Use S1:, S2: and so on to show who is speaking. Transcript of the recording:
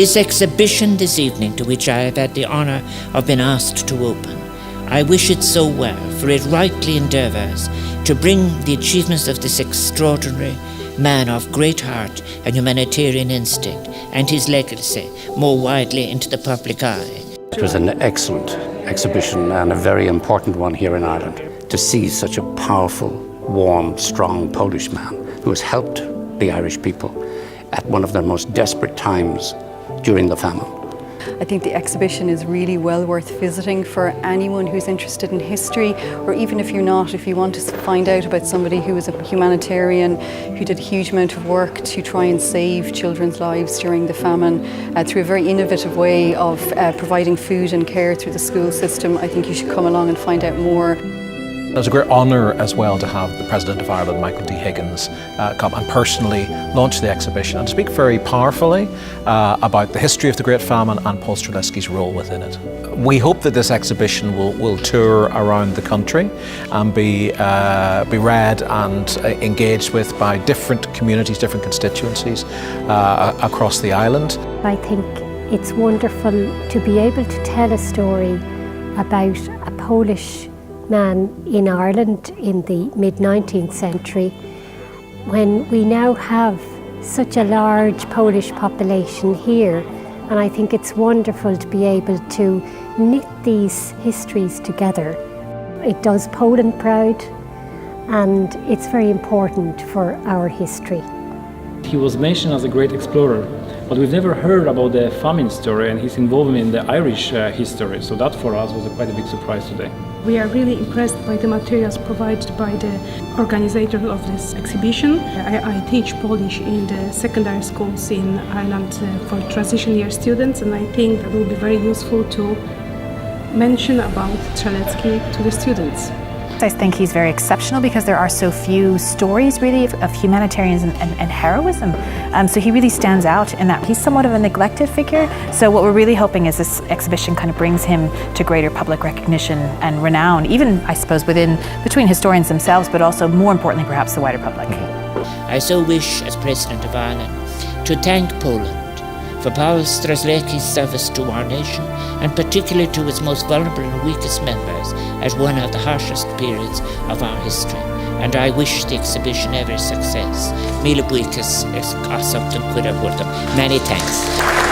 S1: This exhibition this evening, to which I have had the honour of being asked to open, I wish it so well, for it rightly endeavours to bring the achievements of this extraordinary man of great heart and humanitarian instinct and his legacy more widely into the public eye.
S2: It was an excellent exhibition and a very important one here in Ireland. To see such a powerful, warm, strong Polish man who has helped the Irish people at one of their most desperate times during the famine.
S3: I think the exhibition is really well worth visiting for anyone who's interested in history, or even if you're not, if you want to find out about somebody who was a humanitarian, who did a huge amount of work to try and save children's lives during the famine through a very innovative way of providing food and care through the school system. I think you should come along and find out more.
S4: It was a great honour as well to have the President of Ireland, Michael D. Higgins, come and personally launch the exhibition and speak very powerfully about the history of the Great Famine and Paul Strzelecki's role within it. We hope that this exhibition will tour around the country and be read and engaged with by different communities, different constituencies across the island.
S5: I think it's wonderful to be able to tell a story about a Polish man in Ireland in the mid-19th century, when we now have such a large Polish population here. And I think it's wonderful to be able to knit these histories together. It does Poland proud, and it's very important for our history.
S6: He was mentioned as a great explorer, but we've never heard about the famine story and his involvement in the Irish history, so that for us was quite a big surprise today.
S7: We are really impressed by the materials provided by the organizer of this exhibition. I teach Polish in the secondary schools in Ireland for transition year students, and I think that will be very useful to mention about Strzelecki to the students.
S8: I think he's very exceptional because there are so few stories really of humanitarianism and heroism. So he really stands out in that he's somewhat of a neglected figure. So what we're really hoping is this exhibition kind of brings him to greater public recognition and renown, even I suppose between historians themselves, but also more importantly perhaps the wider public.
S1: I so wish, as President of Ireland, to thank Poland for Paul Strzelecki's service to our nation, and particularly to its most vulnerable and weakest members at one of the harshest periods of our history. And I wish the exhibition every success. Mille buíochas as many thanks.